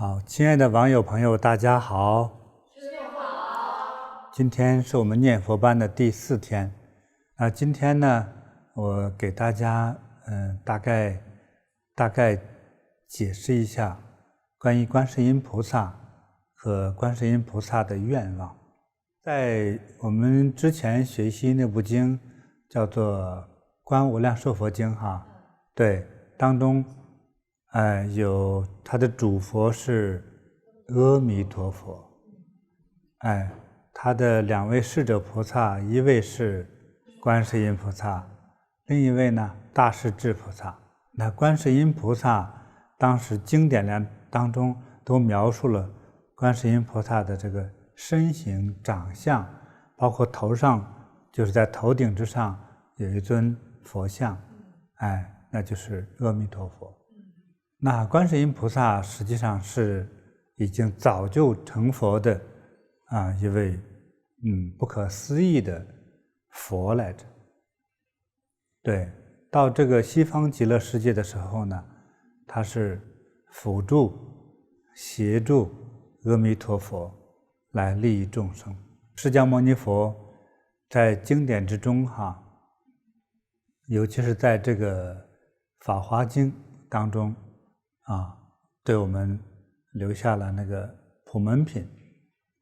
好，亲爱的网友朋友，大家好。师父好。今天是我们念佛班的第4天。今天呢，我给大家大概解释一下关于观世音菩萨和观世音菩萨的愿望。在我们之前学习那部经叫做《观无量寿佛经》对，当中有他的主佛是阿弥陀佛，他的2位侍者菩萨，一位是观世音菩萨，另一位呢大势至菩萨。那观世音菩萨当时经典当中都描述了观世音菩萨的这个身形长相，包括头上就是在头顶之上有一尊佛像，那就是阿弥陀佛。那观世音菩萨实际上是已经早就成佛的一位不可思议的佛来着。对，到这个西方极乐世界的时候呢，他是辅助协助阿弥陀佛来利益众生。释迦牟尼佛在经典之中尤其是在这个法华经当中对我们留下了那个普门品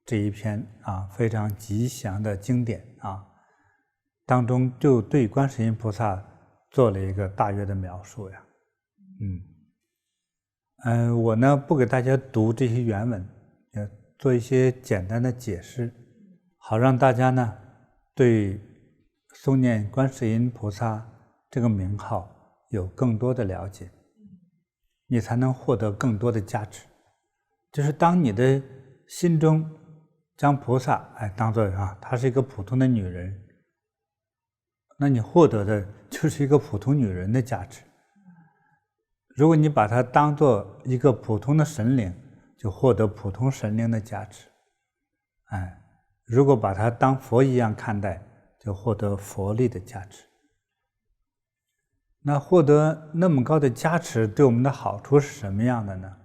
这一篇非常吉祥的经典当中就对观世音菩萨做了一个大约的描述呀。我呢不给大家读这些原文，做一些简单的解释，好让大家呢对诵念观世音菩萨这个名号有更多的了解，你才能获得更多的加持。就是当你的心中将菩萨当作她是一个普通的女人，那你获得的就是一个普通女人的加持。如果你把它当作一个普通的神灵，就获得普通神灵的加持。如果把它当佛一样看待，就获得佛力的加持。那获得那么高的加持对我们的好处是什么样的呢？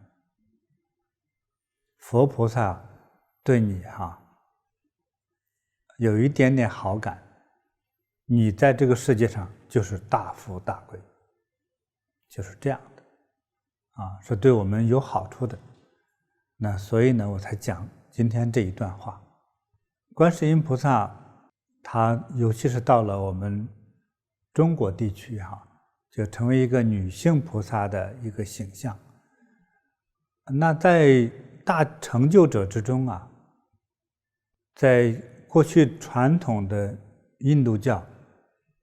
佛菩萨对你有一点点好感，你在这个世界上就是大富大贵，就是这样的是对我们有好处的。那所以呢，我才讲今天这一段话。观世音菩萨他尤其是到了我们中国地区就成为一个女性菩萨的一个形象。那在大成就者之中在过去传统的印度教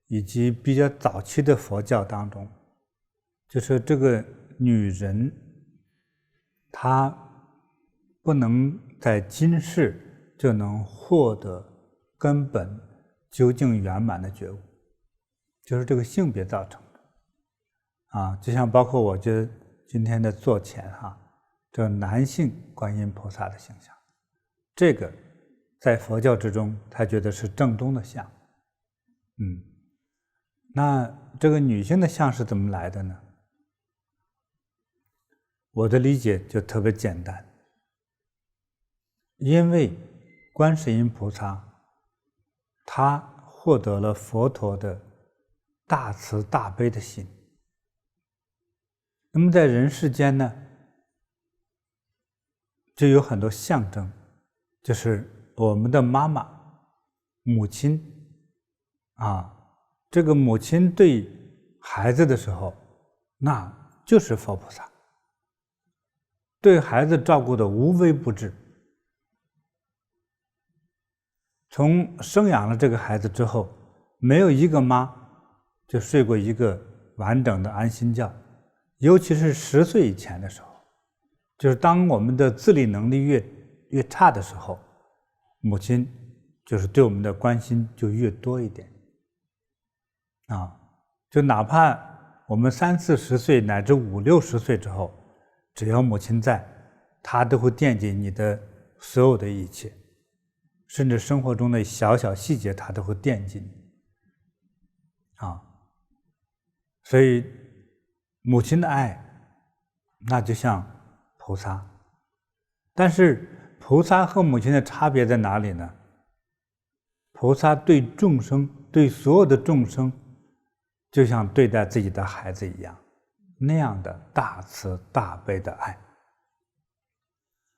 以及比较早期的佛教当中，就是这个女人她不能在今世就能获得根本究竟圆满的觉悟，就是这个性别造成的就像包括我觉得今天的座前这男性观音菩萨的形象，这个在佛教之中他觉得是正宗的相。那这个女性的相是怎么来的呢？我的理解就特别简单，因为观世音菩萨他获得了佛陀的大慈大悲的心。那么在人世间呢，就有很多象征，就是我们的妈妈母亲这个母亲对孩子的时候，那就是佛菩萨，对孩子照顾的无微不至。从生养了这个孩子之后，没有一个妈就睡过一个完整的安心觉，尤其是10岁以前的时候，就是当我们的自理能力越差的时候，母亲就是对我们的关心就越多一点就哪怕我们30、40岁乃至50、60岁之后，只要母亲在，她都会惦记你的所有的一切，甚至生活中的小小细节她都会惦记你所以母亲的爱那就像菩萨但是菩萨和母亲的差别在哪里呢？菩萨对众生，对所有的众生，就像对待自己的孩子一样，那样的大慈大悲的爱，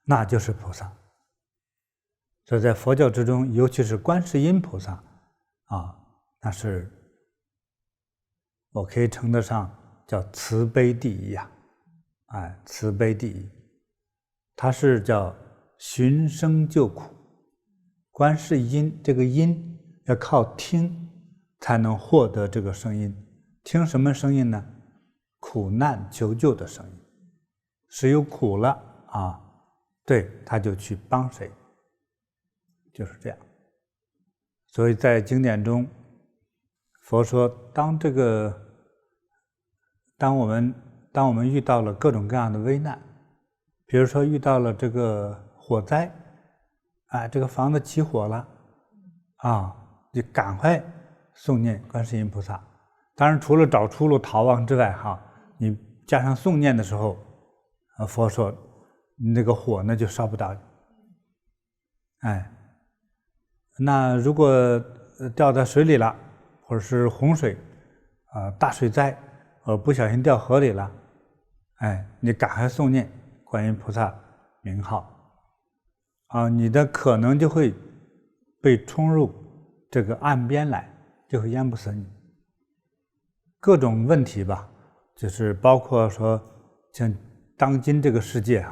那就是菩萨。所以在佛教之中，尤其是观世音菩萨那是我可以称得上叫慈悲第一呀，慈悲第一。它是叫寻声救苦。观世音这个音要靠听才能获得这个声音，听什么声音呢？苦难求救的声音，谁有苦了对，他就去帮谁，就是这样。所以在经典中，佛说，当我们遇到了各种各样的危难，比如说遇到了这个火灾，这个房子起火了，就赶快诵念观世音菩萨。当然，除了找出路逃亡之外，你加上诵念的时候，佛说那个火呢就烧不到你。那如果掉在水里了，或者是洪水大水灾，不小心掉河里了，你赶快诵念观音菩萨名号，你的可能就会被冲入这个岸边来，就会淹不死你。各种问题吧，就是包括说像当今这个世界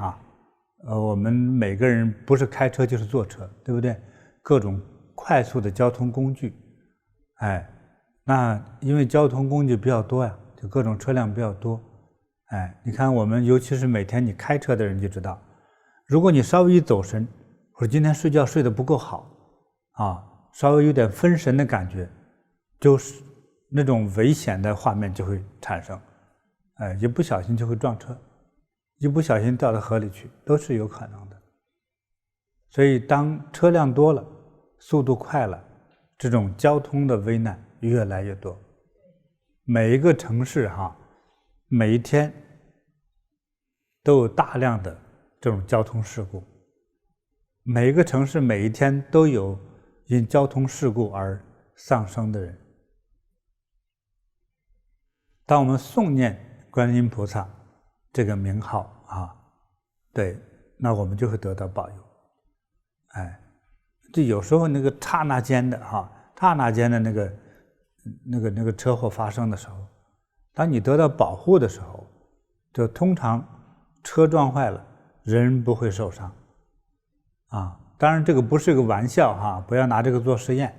我们每个人不是开车就是坐车，对不对？各种快速的交通工具，那因为交通工具比较多呀，就各种车辆比较多，你看我们尤其是每天你开车的人就知道，如果你稍微一走神，或者今天睡觉睡得不够好稍微有点分神的感觉，就是那种危险的画面就会产生，一不小心就会撞车，一不小心掉到河里去，都是有可能的。所以当车辆多了，速度快了，这种交通的危难越来越多。每一个城市每一天都有大量的这种交通事故，每一个城市每一天都有因交通事故而丧生的人。当我们诵念观音菩萨这个名号对，那我们就会得到保佑。这有时候那个刹那间的那个车祸发生的时候，当你得到保护的时候，就通常车撞坏了，人不会受伤当然这个不是个玩笑不要拿这个做实验，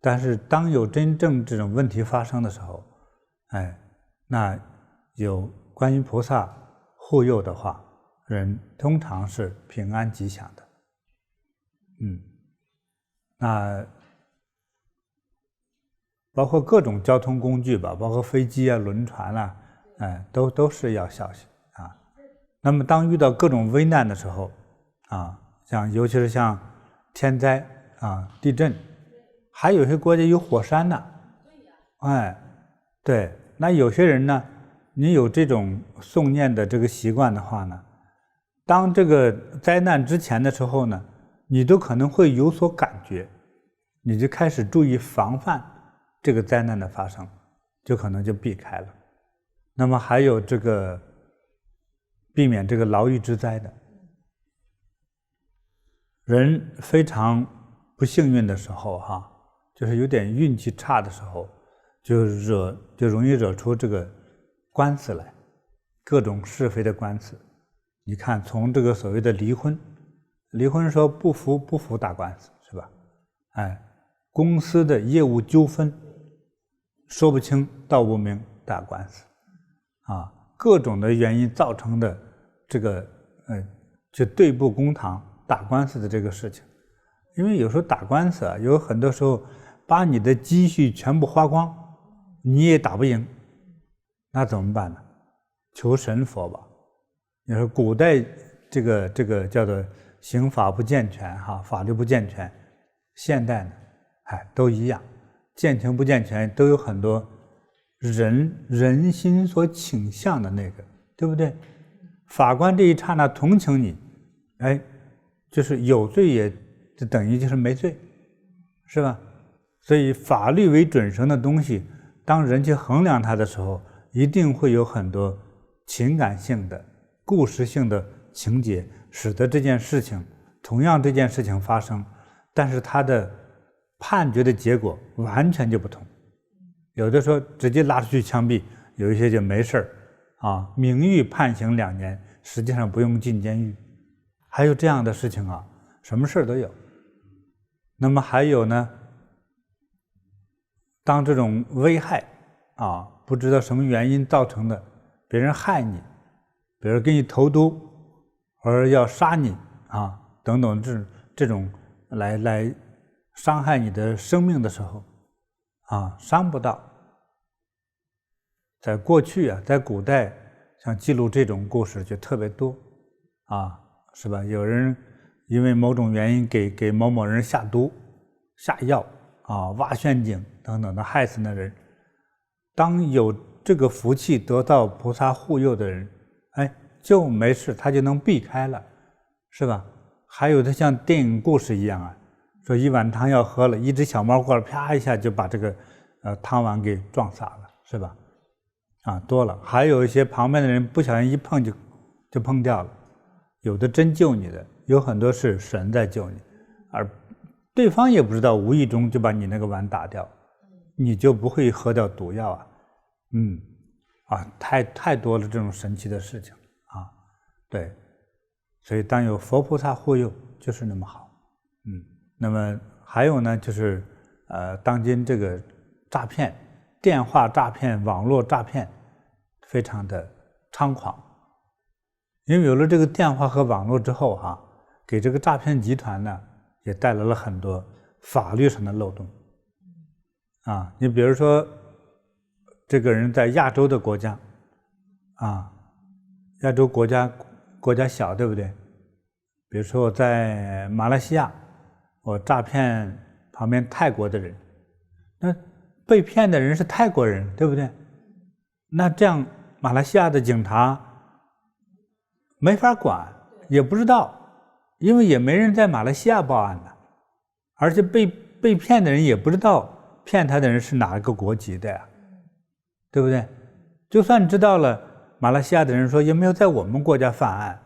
但是当有真正这种问题发生的时候，那有观音菩萨护佑的话，人通常是平安吉祥的。那包括各种交通工具吧，包括飞机轮船都是要小心那么当遇到各种危难的时候尤其是像天灾地震，还有些国家有火山呢对，那有些人呢，你有这种诵念的这个习惯的话呢，当这个灾难之前的时候呢，你都可能会有所感觉，你就开始注意防范这个灾难的发生，就可能就避开了。那么还有这个避免这个牢狱之灾的人，非常不幸运的时候就是有点运气差的时候，就容易惹出这个官司来，各种是非的官司。你看从这个所谓的离婚说不服打官司是吧？公司的业务纠纷说不清道不明打官司各种的原因造成的这个就对簿公堂打官司的这个事情。因为有时候打官司有很多时候把你的积蓄全部花光，你也打不赢，那怎么办呢？求神佛吧。你说古代这个叫做刑法不健全法律不健全，现代呢都一样，健全不健全都有很多人心所倾向的那个，对不对？法官这一刹那同情你，就是有罪也就等于就是没罪，是吧？所以法律为准绳的东西，当人去衡量它的时候，一定会有很多情感性的、故事性的情节，使得这件事情同样这件事情发生，但是它的判决的结果完全就不同。有的说直接拉出去枪毙，有一些就没事名誉判刑2年，实际上不用进监狱。还有这样的事情什么事都有。那么还有呢，当这种危害不知道什么原因造成的，别人害你，比如给你投毒，或者要杀你等等这种来伤害你的生命的时候伤不到。在过去在古代，像记录这种故事就特别多是吧？有人因为某种原因给某某人下毒、下药挖陷阱等等的，害死那人。当有这个福气得到菩萨护佑的人，就没事，他就能避开了，是吧？还有的像电影故事一样说一碗汤要喝了，一只小猫过来，啪一下就把这个汤碗给撞洒了，是吧？多了。还有一些旁边的人不小心一碰就碰掉了。有的真救你的，有很多是神在救你，而对方也不知道，无意中就把你那个碗打掉，你就不会喝掉毒药太多了这种神奇的事情对，所以当有佛菩萨护佑就是那么好。那么还有呢，就是当今这个诈骗、电话诈骗、网络诈骗非常的猖狂。因为有了这个电话和网络之后给这个诈骗集团呢也带来了很多法律上的漏洞你比如说这个人在亚洲的国家亚洲国家小，对不对？比如说我在马来西亚，我诈骗旁边泰国的人，那被骗的人是泰国人，对不对？那这样马来西亚的警察没法管，也不知道，因为也没人在马来西亚报案的，而且被骗的人也不知道骗他的人是哪个国籍的呀，对不对？就算知道了，马来西亚的人说也没有在我们国家犯案，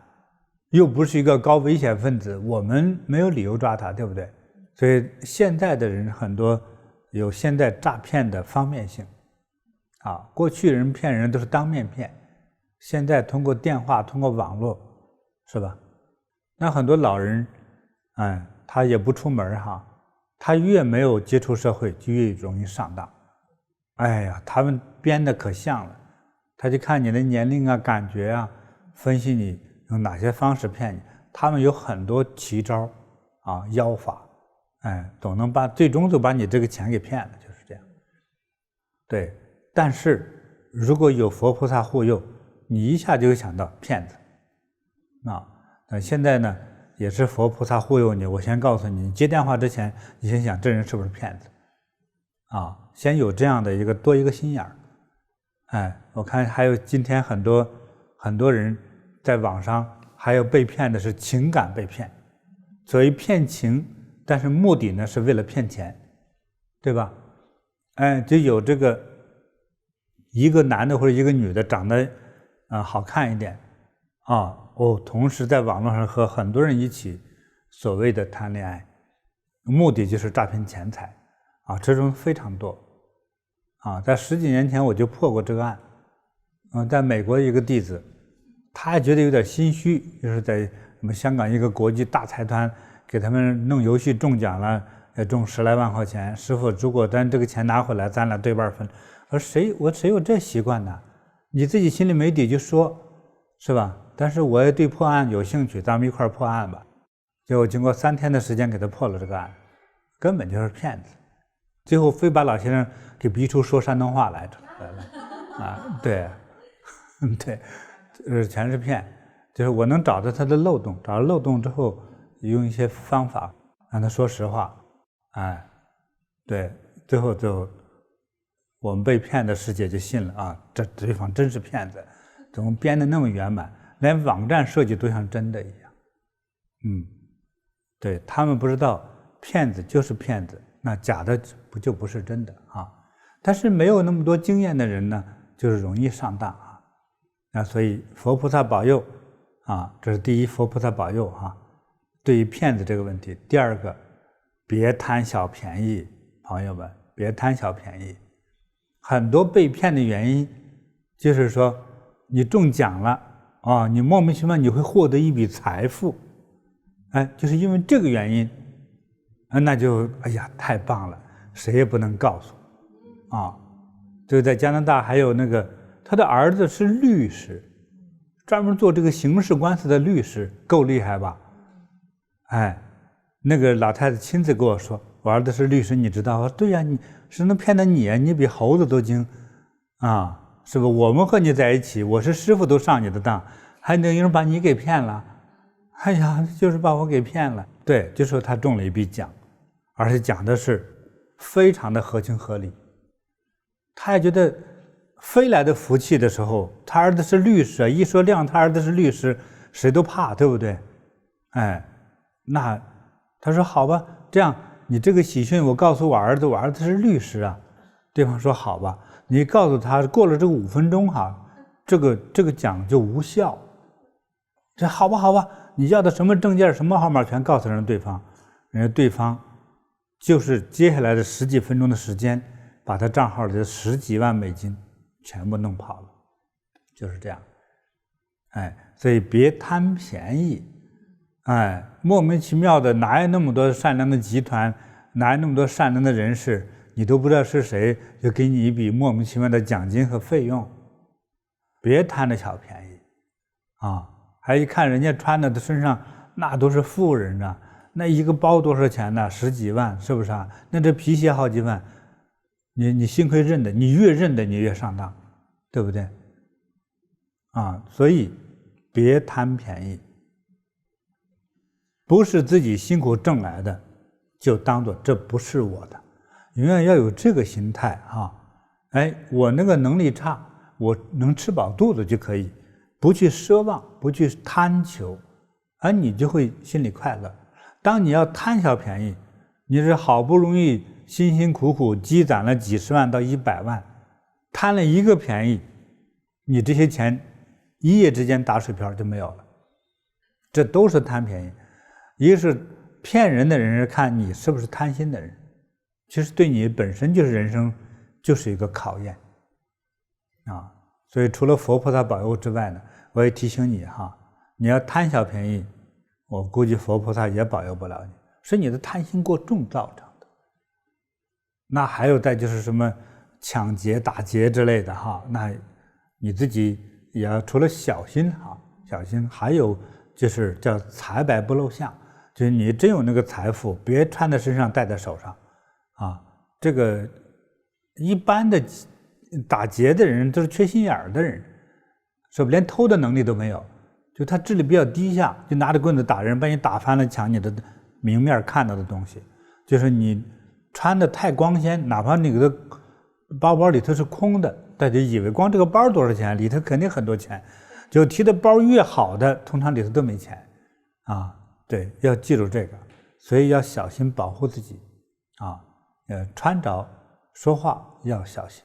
又不是一个高危险分子，我们没有理由抓他，对不对？所以现在的人很多有现在诈骗的方便性过去人骗人都是当面骗，现在通过电话，通过网络，是吧？那很多老人他也不出门他越没有接触社会就越容易上当。他们编的可像了，他就看你的年龄感觉分析你用哪些方式骗你，他们有很多奇招妖法，总能最终就把你这个钱给骗了，就是这样。对，但是如果有佛菩萨护佑，你一下就会想到骗子现在呢也是佛菩萨护佑你，我先告诉你，你接电话之前你先想这人是不是骗子先有这样的多一个心眼儿。我看还有今天很多人在网上还有被骗的是情感被骗，所谓骗情，但是目的呢是为了骗钱，对吧？就有这个一个男的或者一个女的长得好看一点同时在网络上和很多人一起所谓的谈恋爱，目的就是诈骗钱财这种非常多在10几年前我就破过这个案在美国一个弟子，他还觉得有点心虚，就是在我们香港一个国际大财团给他们弄游戏中奖了，中10来万块钱，师傅如果咱这个钱拿回来，咱俩对半分。我谁有这习惯呢？你自己心里没底就说，是吧？但是我也对破案有兴趣，咱们一块破案吧。结果经过3天的时间给他破了这个案，根本就是骗子。最后非把老先生给逼出说山东话来了对对，全是骗。就是我能找到他的漏洞，找到漏洞之后，用一些方法让他说实话，对，最后就我们被骗的师姐就信了这对方真是骗子，怎么编得那么圆满，连网站设计都像真的一样对，他们不知道骗子就是骗子，那假的不是真的啊。但是没有那么多经验的人呢，就是容易上当啊。那所以佛菩萨保佑啊，这是第一，佛菩萨保佑啊。对于骗子这个问题，第二个，别贪小便宜，朋友们，别贪小便宜。很多被骗的原因，就是说你中奖了啊，你莫名其妙你会获得一笔财富，就是因为这个原因，那就哎呀太棒了，谁也不能告诉啊。就在加拿大还有那个他的儿子是律师，专门做这个刑事官司的律师，够厉害吧？那个老太太亲自跟我说，我儿子是律师，你知道？我说对呀，你是能骗得你，你比猴子都精啊，是不？我们和你在一起，我是师傅都上你的当，还能有人把你给骗了？哎呀，就是把我给骗了。对，就说他中了一笔奖，而且讲的是非常的合情合理。他也觉得飞来的福气的时候，他儿子是律师，一说亮他儿子是律师，谁都怕，对不对？那他说好吧，这样你这个喜讯我告诉我儿子，我儿子是律师啊。对方说好吧，你告诉他过了这个5分钟这个奖就无效。这好吧好吧，你要的什么证件什么号码全告诉人对方，人家对方就是接下来的10几分钟的时间，把他账号里的10几万美金全部弄跑了，就是这样。所以别贪便宜，莫名其妙的哪有那么多善良的集团，哪有那么多善良的人士，你都不知道是谁，就给你一笔莫名其妙的奖金和费用，别贪了小便宜啊！还一看人家穿的身上那都是富人啊，那一个包多少钱呢？10几万，是不是啊？那这皮鞋好几万，你幸亏认的，你越认的你越上当，对不对？所以别贪便宜，不是自己辛苦挣来的，就当做这不是我的，永远要有这个心态啊！我那个能力差，我能吃饱肚子就可以，不去奢望，不去贪求，你就会心里快乐。当你要贪小便宜，你是好不容易辛辛苦苦积攒了几十万到100万，贪了一个便宜，你这些钱一夜之间打水漂就没有了，这都是贪便宜。一个是骗人的人是看你是不是贪心的人，其实对你本身就是人生就是一个考验所以除了佛菩萨保佑之外呢，我也提醒你你要贪小便宜，我估计佛菩萨也保佑不了你，是你的贪心过重造成的。那还有再就是什么抢劫打劫之类的那你自己也要除了小心小心，还有就是叫财白不露相，就是你真有那个财富，别穿在身上戴在手上这个一般的打劫的人都是缺心眼儿的人，是不连偷的能力都没有，就他智力比较低下，就拿着棍子打人，把你打翻了，抢你的明面看到的东西。就是你穿的太光鲜，哪怕你的包包里头是空的，大家以为光这个包多少钱，里头肯定很多钱，就提的包越好的，通常里头都没钱对，要记住这个，所以要小心保护自己穿着说话要小心。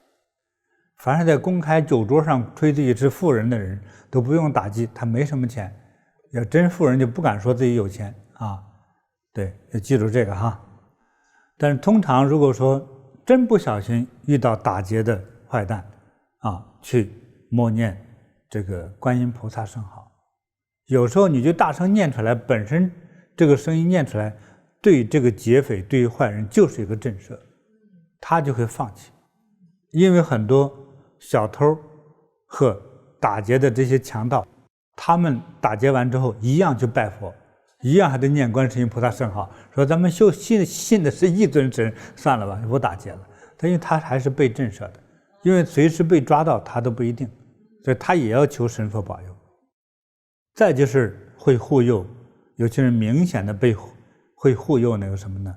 凡是在公开酒桌上吹自己是富人的人，都不用打击，他没什么钱。要真富人就不敢说自己有钱对，要记住这个但是通常如果说真不小心遇到打劫的坏蛋去默念这个观音菩萨圣号，有时候你就大声念出来，本身这个声音念出来，对这个劫匪对于坏人就是一个震慑，他就会放弃。因为很多小偷和打劫的这些强盗，他们打劫完之后一样去拜佛，一样还得念观世音菩萨圣号，说咱们信的是一尊神，算了吧，不打劫了。因为他还是被震慑的，因为随时被抓到他都不一定，所以他也要求神佛保佑。再就是会护佑，尤其是明显的会护佑那个什么呢？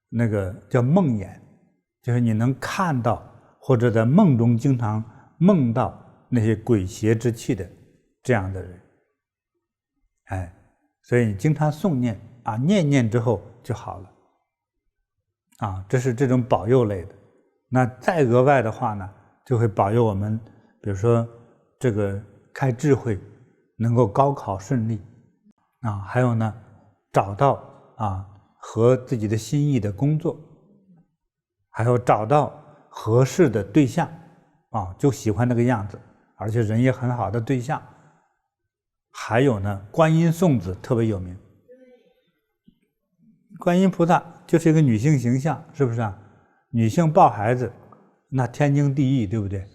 那个叫梦魇，就是你能看到或者在梦中经常梦到那些鬼邪之气的这样的人所以你经常诵念啊，念念之后就好了啊，这是这种保佑类的。那再额外的话呢，就会保佑我们，比如说这个开智慧，能够高考顺利啊，还有呢，找到啊合自己的心意的工作，还有找到合适的对象啊，就喜欢那个样子，而且人也很好的对象。还有呢，观音送子特别有名，观音菩萨就是一个女性形象，是不是啊？女性抱孩子，那天经地义，对不对？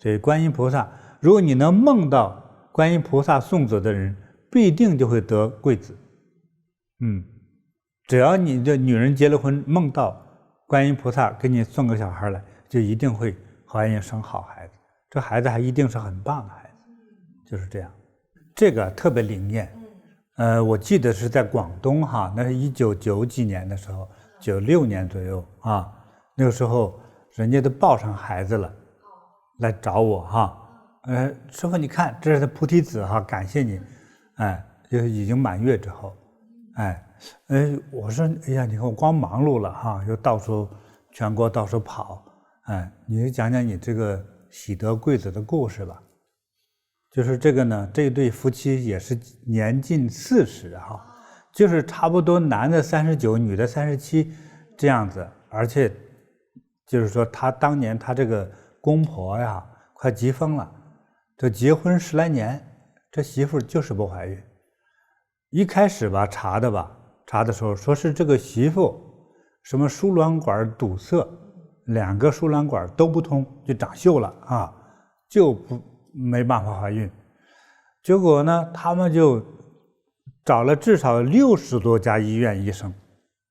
所以观音菩萨，如果你能梦到观音菩萨送子的人，必定就会得贵子。只要你的女人结了婚，梦到观音菩萨给你送个小孩来，就一定会怀孕生好孩子，这孩子还一定是很棒的孩子，就是这样。这个特别灵验。我记得是在广东哈，那是1990几年的时候，96年左右啊，那个时候人家都抱上孩子了，来找我哈，师父你看这是菩提子哈，感谢你，就是已经满月之后，我说哎呀，你看我光忙碌了哈，又到处全国到处跑，你就讲讲你这个喜得贵子的故事吧。就是这个呢，这对夫妻也是年近40哈，就是差不多男的39，女的37这样子，而且就是说他当年他这个公婆呀快急疯了，这结婚10来年，这媳妇就是不怀孕。一开始吧查的时候说是这个媳妇什么输卵管堵塞，2个输卵管都不通，就长锈了啊，就没办法怀孕。结果呢，他们就找了至少60多家医院医生，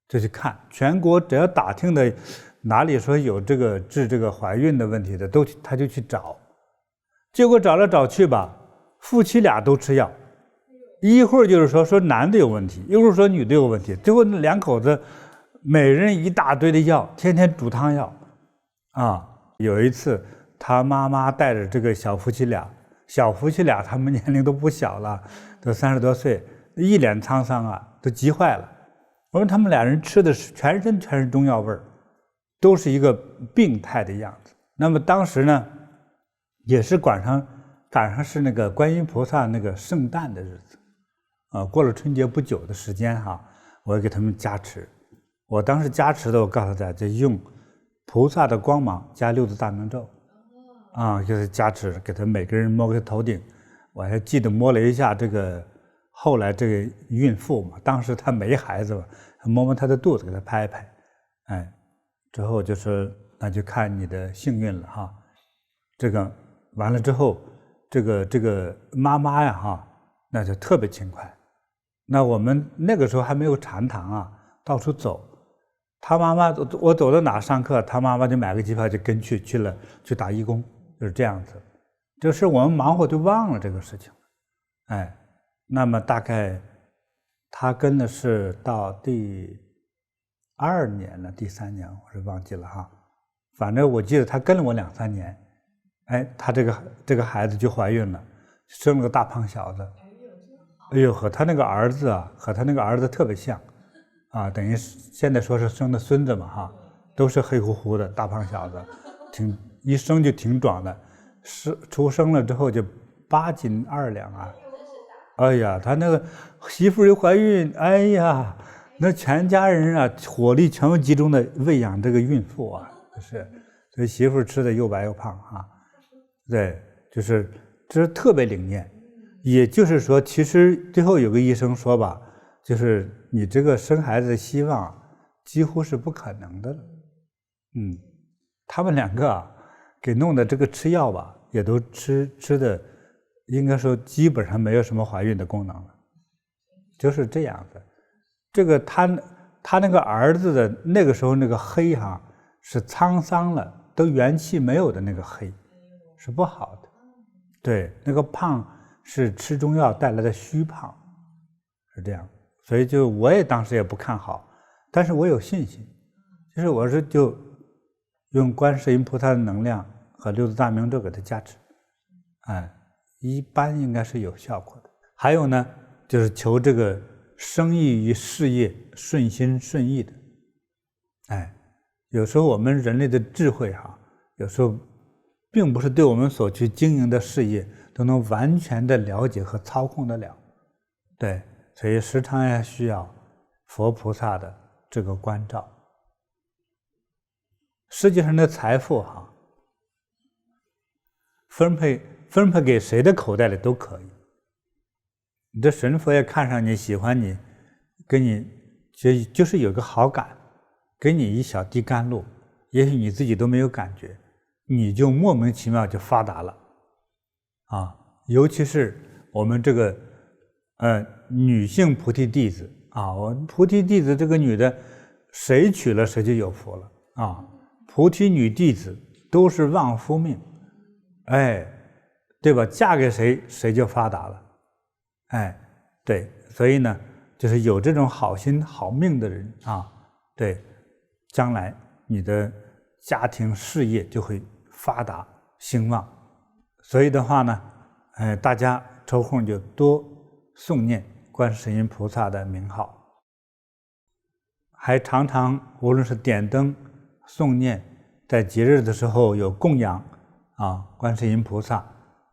就去看全国只要打听的哪里说有这个治这个怀孕的问题的，他就去找。结果找来找去吧，夫妻俩都吃药，一会儿就是说男的有问题，一会儿说女的有问题，最后2口子每人一大堆的药，天天煮汤药啊。有一次他妈妈带着这个小夫妻俩，他们年龄都不小了，都30多岁，一脸沧桑啊，都急坏了。我说他们俩人吃的是全身全是中药味儿，都是一个病态的样子。那么当时呢，也是赶上是那个观音菩萨那个圣诞的日子，过了春节不久的时间哈，我给他们加持。我当时加持的，我告诉大家，就用菩萨的光芒加6字大明咒。就是加持，给他每个人摸个头顶。我还记得摸了一下这个后来这个孕妇嘛，当时她没孩子嘛，摸摸她的肚子，给她拍一拍，之后就说那就看你的幸运了哈。这个完了之后，这个妈妈呀哈，那就特别勤快。那我们那个时候还没有禅堂啊，到处走。他妈妈我走到哪上课，他妈妈就买个机票就跟去了，去打义工。就是这样子，就是我们忙活就忘了这个事情，那么大概他跟的是到第2年了，第3年我是忘记了哈，反正我记得他跟了我2、3年，他这个孩子就怀孕了，生了个大胖小子，和他那个儿子特别像，等于现在说是生的孙子嘛哈，都是黑乎乎的大胖小子，一生就挺壮的，出生了之后就8斤2两啊！哎呀，他那个媳妇又怀孕，哎呀，那全家人啊火力全部集中的喂养这个孕妇啊，所以媳妇吃的又白又胖啊。对，就是这是特别灵验。也就是说，其实最后有个医生说吧，就是你这个生孩子的希望几乎是不可能的了。他们2个给弄的这个吃药吧，也都吃的，应该说基本上没有什么怀孕的功能了，就是这样子。这个他那个儿子的那个时候那个黑哈，是沧桑了，都元气没有的那个黑，是不好的。对，那个胖是吃中药带来的虚胖，是这样。所以就我也当时也不看好，但是我有信心，就是我是就用观世音菩萨的能量和6字大明咒给他加持，一般应该是有效果的。还有呢，就是求这个生意与事业顺心顺意的。有时候我们人类的智慧有时候并不是对我们所去经营的事业都能完全的了解和操控得了。对，所以时常也需要佛菩萨的这个关照。世界上的财富分配给谁的口袋里都可以。你的神佛也看上你，喜欢你，跟你就是有个好感，给你一小滴甘露，也许你自己都没有感觉，你就莫名其妙就发达了尤其是我们这个女性菩提弟子我菩提弟子这个女的，谁娶了谁就有福了菩提女弟子都是旺夫命，对吧？嫁给谁谁就发达了，对，所以呢，就是有这种好心好命的人对，将来你的家庭事业就会发达兴旺。所以的话呢，大家抽空就多诵念观世音菩萨的名号，还常常无论是点灯诵念，在节日的时候有供养观世音菩萨，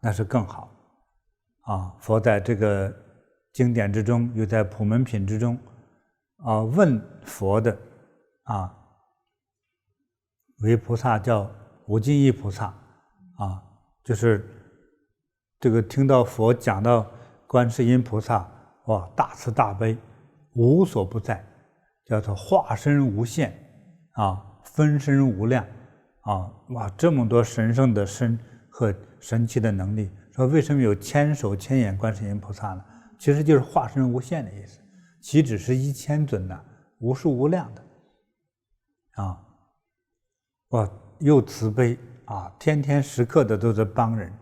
那是更好佛在这个经典之中，又在普门品之中问佛的为菩萨叫无尽意菩萨就是这个听到佛讲到观世音菩萨大慈大悲，无所不在，叫做化身无限分身无量这么多神圣的身和神奇的能力。说为什么有千手千眼观世音菩萨呢？其实就是化身无限的意思，岂止是1000尊呢，无数无量的又慈悲天天时刻的都在帮人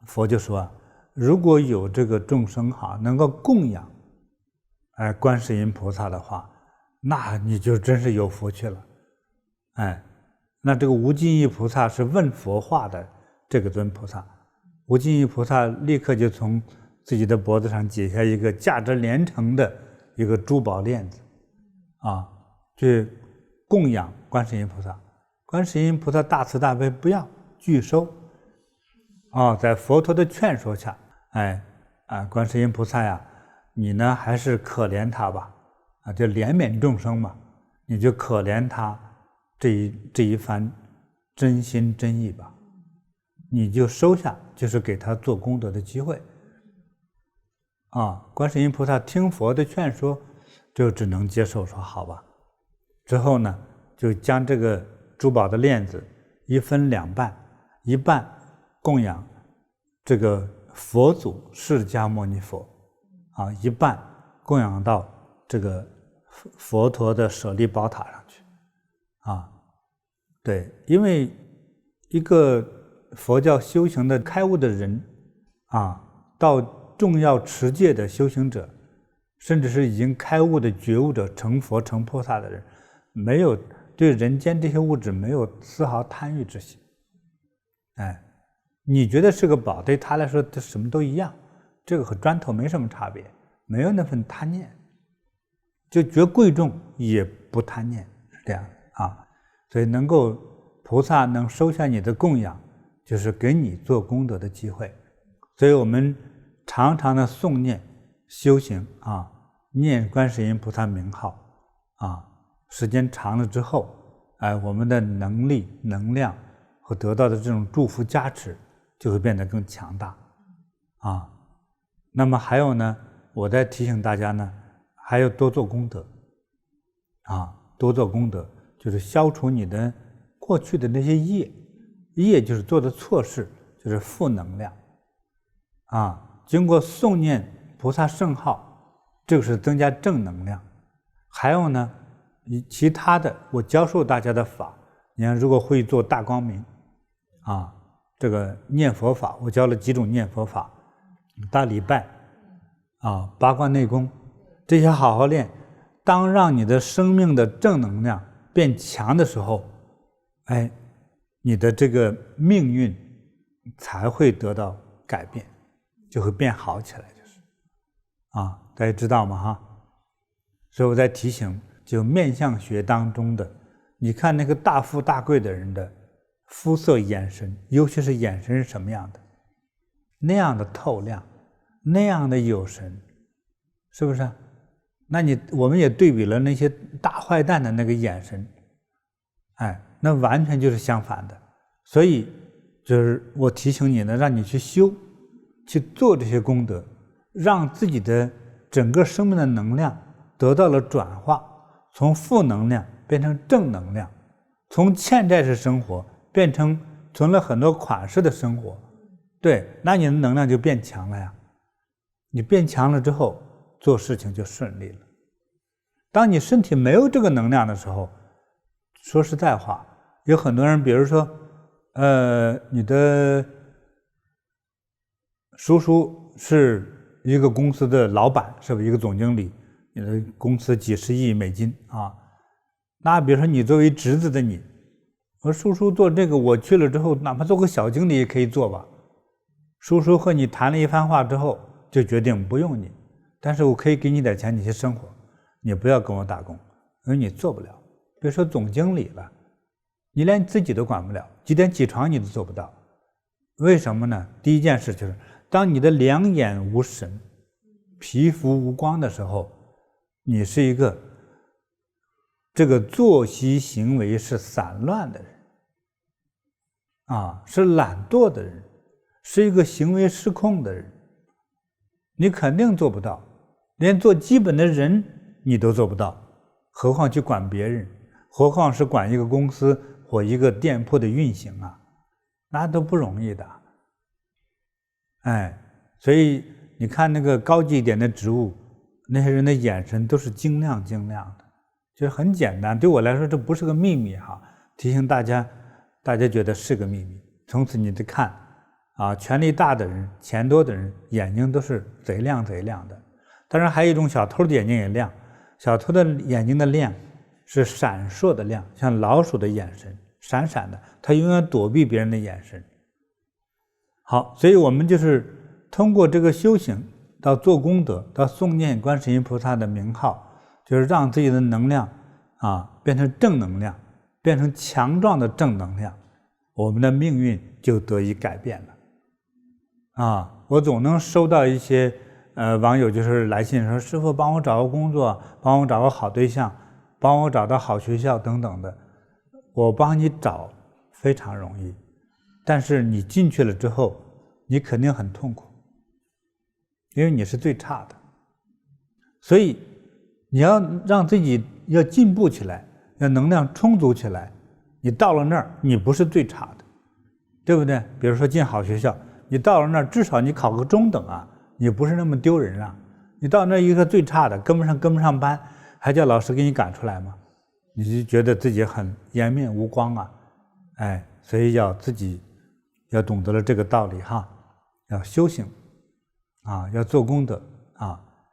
佛就说如果有这个众生能够供养观世音菩萨的话，那你就真是有福气了。那这个无尽意菩萨是问佛话的这个尊菩萨，无尽意菩萨立刻就从自己的脖子上解下一个价值连城的一个珠宝链子去供养观世音菩萨。观世音菩萨大慈大悲，不要拒收在佛陀的劝说下，观世音菩萨呀，你呢还是可怜他吧就怜悯众生嘛，你就可怜他这一番真心真意吧，你就收下，就是给他做功德的机会观世音菩萨听佛的劝说，就只能接受，说好吧。之后呢，就将这个珠宝的链子一分2半，一半供养这个佛祖释迦牟尼佛一半供养到这个佛陀的舍利宝塔上去对，因为一个佛教修行的开悟的人到重要持戒的修行者，甚至是已经开悟的觉悟者，成佛成菩萨的人，没有对人间这些物质没有丝毫贪欲之心你觉得是个宝，对他来说这什么都一样，这个和砖头没什么差别，没有那份贪念，就觉贵重也不贪念，是这样所以能够菩萨能收下你的供养，就是给你做功德的机会。所以我们常常的诵念修行念观世音菩萨名号时间长了之后我们的能力能量和得到的这种祝福加持就会变得更强大那么还有呢，我在提醒大家呢，还要多做功德多做功德，就是消除你的过去的那些业就是做的错事，就是负能量经过诵念菩萨圣号，这个是增加正能量。还有呢，其他的我教授大家的法，你看如果会做大光明这个念佛法，我教了几种念佛法，大礼拜八卦内功，这些好好练。当让你的生命的正能量变强的时候，你的这个命运才会得到改变，就会变好起来，就是大家知道吗？哈，所以我在提醒，就面相学当中的，你看那个大富大贵的人的肤色、眼神，尤其是眼神是什么样的？那样的透亮，那样的有神，是不是？那我们也对比了那些大坏蛋的那个眼神，那完全就是相反的。所以就是我提醒你呢，让你去修，去做这些功德，让自己的整个生命的能量得到了转化，从负能量变成正能量，从欠债式生活变成存了很多款式的生活。对，那你的能量就变强了呀。你变强了之后，做事情就顺利了。当你身体没有这个能量的时候，说实在话，有很多人，比如说你的叔叔是一个公司的老板，是不是一个总经理，你的公司几十亿美金啊？那比如说你作为侄子的你，我叔叔做这个，我去了之后，哪怕做个小经理也可以做吧。叔叔和你谈了一番话之后，就决定不用你，但是我可以给你点钱，你去生活，你不要跟我打工，因为你做不了。别说总经理了，你连自己都管不了，几点起床你都做不到。为什么呢？第一件事就是，当你的两眼无神，皮肤无光的时候，你是一个这个作息行为是散乱的人是懒惰的人，是一个行为失控的人，你肯定做不到，连做基本的人你都做不到，何况去管别人，何况是管一个公司或一个店铺的运行啊，那都不容易的。所以你看那个高级一点的职务，那些人的眼神都是晶亮晶亮的，就是很简单。对我来说这不是个秘密哈，提醒大家，大家觉得是个秘密。从此你得看权力大的人、钱多的人，眼睛都是贼亮贼亮的。当然还有一种小偷的眼睛也亮，小偷的眼睛的亮是闪烁的亮，像老鼠的眼神，闪闪的，他永远躲避别人的眼神。好，所以我们就是通过这个修行，到做功德，到诵念观世音菩萨的名号，就是让自己的能量变成正能量，变成强壮的正能量，我们的命运就得以改变了。我总能收到一些网友就是来信说，师父帮我找个工作，帮我找个好对象，帮我找到好学校等等的。我帮你找非常容易，但是你进去了之后，你肯定很痛苦，因为你是最差的。所以你要让自己要进步起来，要能量充足起来，你到了那儿你不是最差的，对不对？比如说进好学校，你到了那儿至少你考个中等你不是那么丢人你到那儿一个最差的，跟不上班，还叫老师给你赶出来吗？你就觉得自己很颜面无光所以要自己要懂得了这个道理要修行要做功德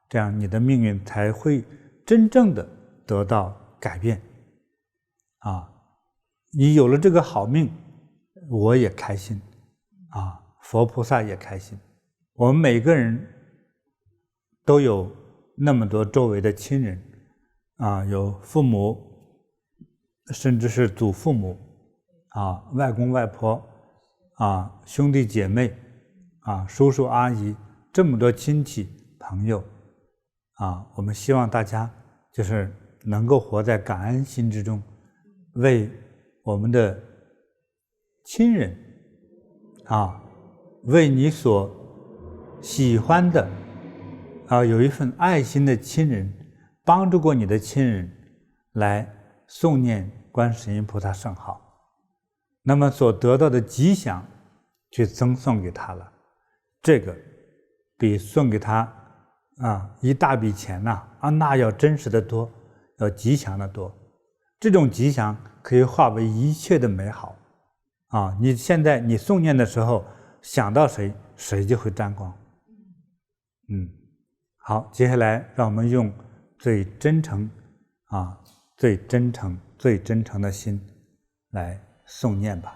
这样你的命运才会真正的得到改变你有了这个好命，我也开心佛菩萨也开心。我们每个人都有那么多周围的亲人有父母，甚至是祖父母外公外婆兄弟姐妹叔叔阿姨，这么多亲戚朋友我们希望大家就是能够活在感恩心之中，为我们的亲人为你所喜欢的有一份爱心的亲人，帮助过你的亲人来诵念观世音菩萨圣号，那么所得到的吉祥去赠送给他了，这个比送给他一大笔钱那要真实的多，要吉祥的多。这种吉祥可以化为一切的美好你现在你诵念的时候想到谁，谁就会沾光。好，接下来让我们用最真诚最真诚最真诚的心来诵念吧。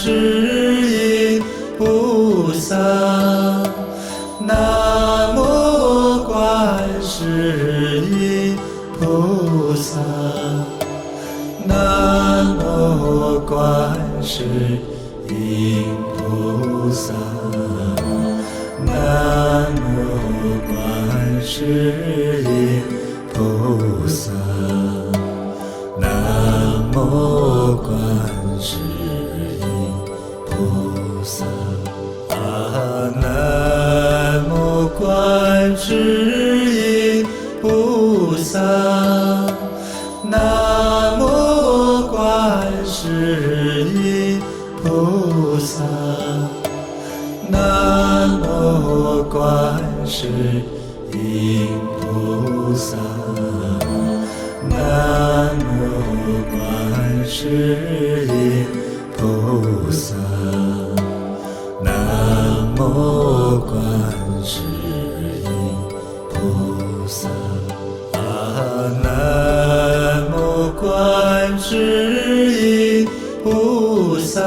世音菩萨，南无观世音菩萨，南无观世音菩萨，南无观世音菩萨，南无观世音菩萨，南无观世音菩萨，南无观世音菩萨，南无观世音菩萨，南无观世音菩萨，南无观世音菩萨，南无观世音菩萨，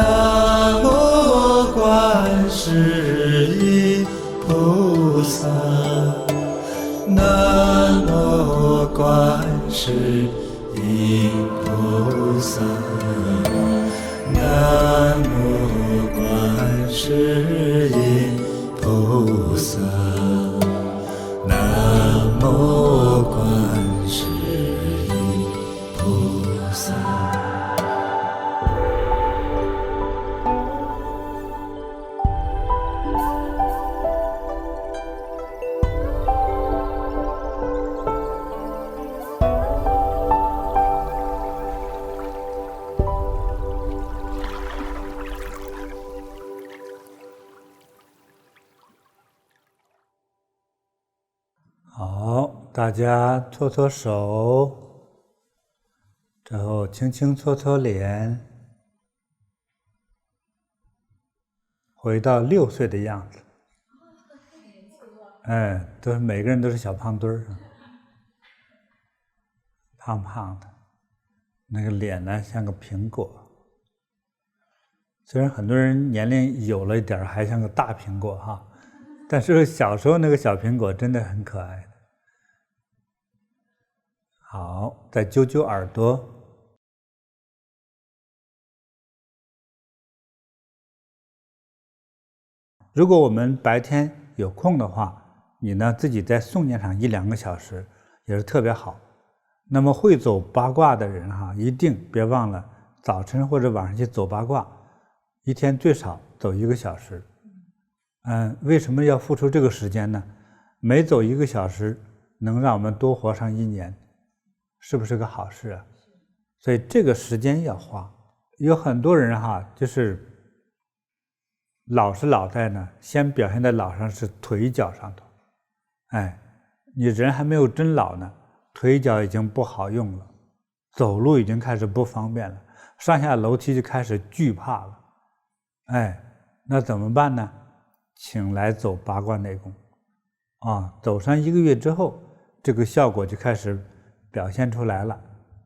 南无观世音菩萨，南无观世音菩萨，南无观世音菩萨，南无观世音菩萨。好，大家搓搓手，之后轻轻搓搓脸，回到6岁的样子。都是每个人都是小胖墩儿，胖胖的，那个脸呢像个苹果。虽然很多人年龄有了一点还像个大苹果哈，但是小时候那个小苹果真的很可爱。好，再揪揪耳朵。如果我们白天有空的话，你呢自己在诵念上1、2个小时也是特别好。那么会走八卦的人哈，一定别忘了早晨或者晚上去走八卦，一天最少走1个小时。为什么要付出这个时间呢？每走1个小时，能让我们多活上1年。是不是个好事啊？所以这个时间要花。有很多人哈，就是老是老在呢，先表现在老上是腿脚上头。你人还没有真老呢，腿脚已经不好用了，走路已经开始不方便了，上下楼梯就开始惧怕了。那怎么办呢？请来走八卦内功走上1个月之后，这个效果就开始表现出来了，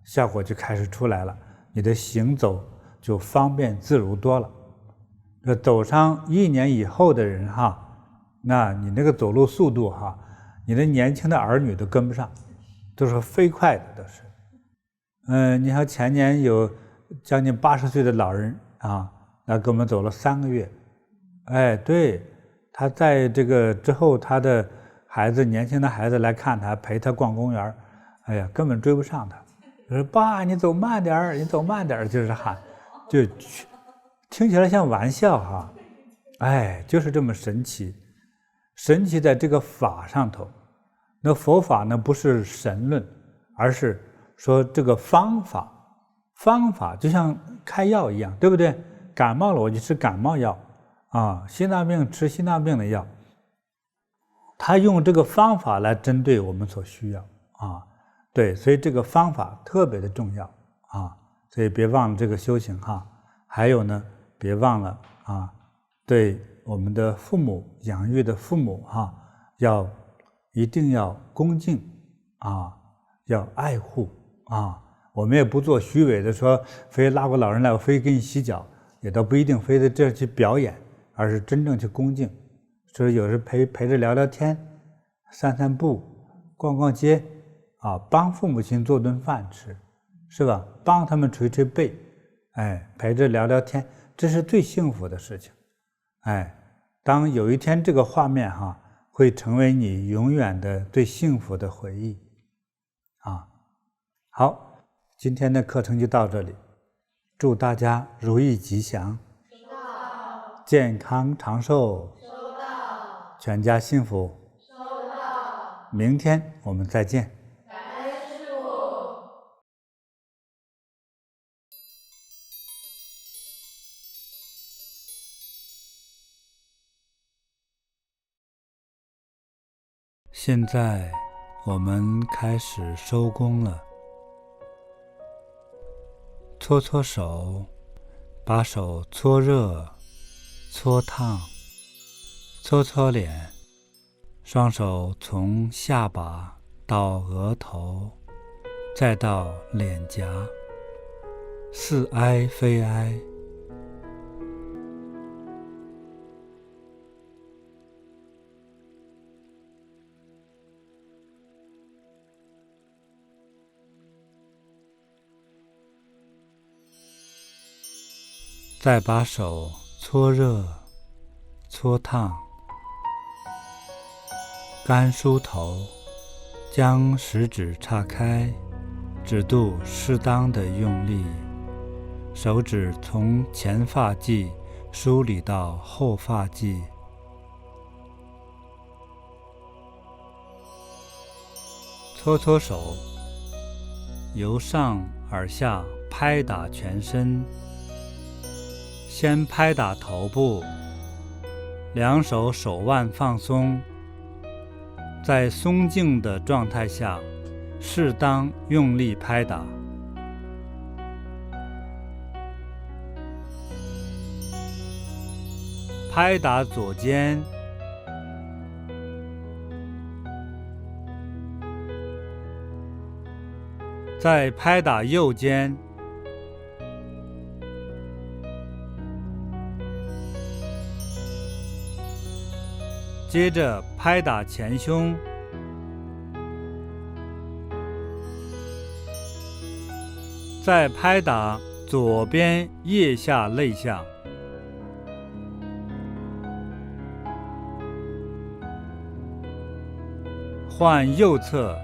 效果就开始出来了，你的行走就方便自如多了。走上1年以后的人哈，那你那个走路速度哈，你的年轻的儿女都跟不上，都是飞快的都是。你看前年有将近80岁的老人来跟我们走了3个月。对，他在这个之后，他的孩子，年轻的孩子来看他，陪他逛公园，根本追不上他。说爸，你走慢点儿，你走慢点儿，就是喊，就听起来像玩笑哈。就是这么神奇，神奇在这个法上头。那佛法呢，不是神论，而是说这个方法。方法就像开药一样，对不对？感冒了我就吃感冒药心脏病吃心脏病的药。他用这个方法来针对我们所需要对，所以这个方法特别的重要所以别忘了这个修行哈。还有呢，别忘了对我们的父母，养育的父母一定要恭敬要爱护我们也不做虚伪的说，非拉过老人来，我非给你洗脚，也都不一定非得这去表演，而是真正去恭敬。所以有时陪着聊聊天，散散步，逛逛街，帮父母亲做顿饭吃，是吧？帮他们捶捶背，陪着聊聊天，这是最幸福的事情。当有一天这个画面会成为你永远的最幸福的回忆。好，今天的课程就到这里，祝大家如意吉祥，健康长寿，全家幸福，明天我们再见。感恩师父。现在我们开始收工了。搓搓手，把手搓热、搓烫，搓搓脸，双手从下巴到额头，再到脸颊，似哀非哀。再把手搓热、搓烫，干梳头，将食指岔开，指肚适当的用力，手指从前发际梳理到后发际，搓搓手，由上而下拍打全身。先拍打头部，两手手腕放松，在松静的状态下，适当用力拍打。拍打左肩，再拍打右肩。接着拍打前胸，再拍打左边腋下肋下，换右侧，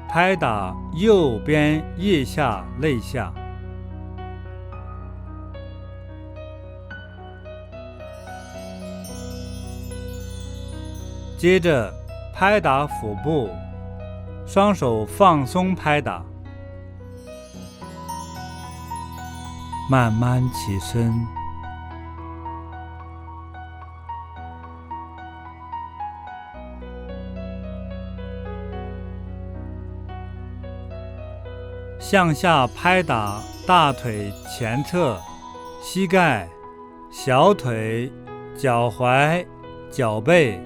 拍打右边腋下肋下。接着拍打腹部，双手放松拍打，慢慢起身，向下拍打大腿前侧、膝盖、小腿、脚踝、脚背。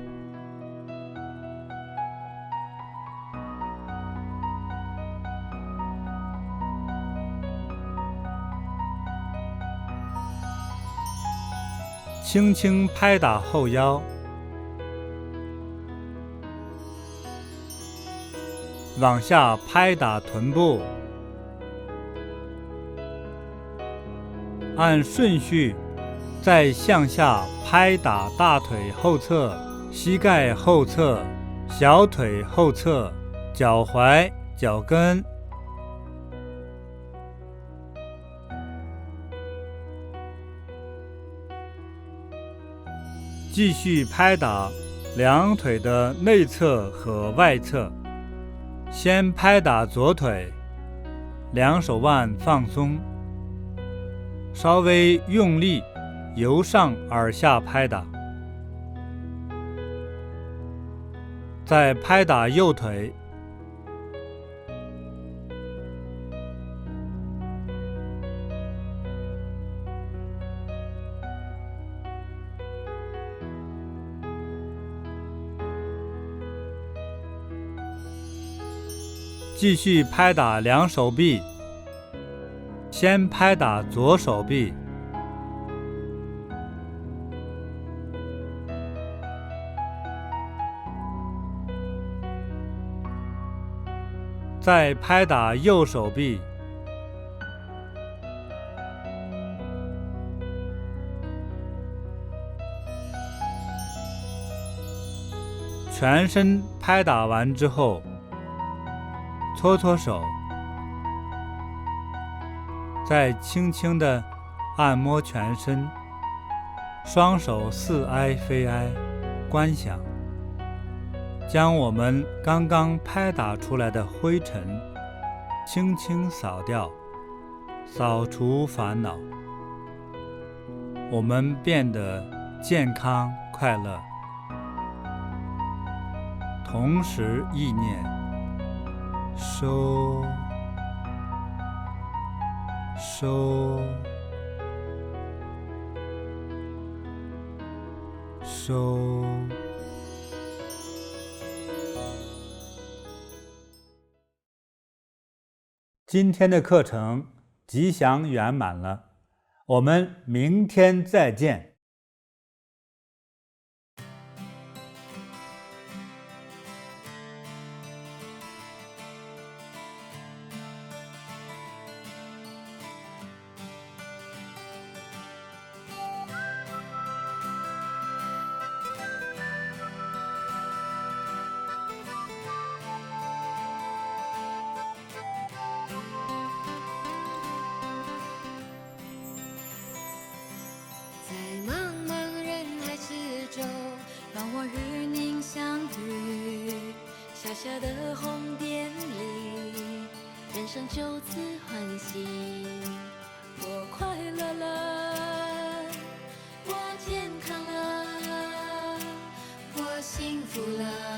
轻轻拍打后腰，往下拍打臀部，按顺序再向下拍打大腿后侧、膝盖后侧、小腿后侧、脚踝、脚跟。继续拍打两腿的内侧和外侧，先拍打左腿，两手腕放松，稍微用力，由上而下拍打，再拍打右腿，继续拍打两手臂，先拍打左手臂，再拍打右手臂，全身拍打完之后，搓搓手，再轻轻地按摩全身，双手似哀非哀，观想，将我们刚刚拍打出来的灰尘轻轻扫掉，扫除烦恼，我们变得健康快乐。同时意念收收收。今天的课程吉祥圆满了，我们明天再见。与您相遇，小小的红点里，人生就此欢喜。我快乐了，我健康了，我幸福了。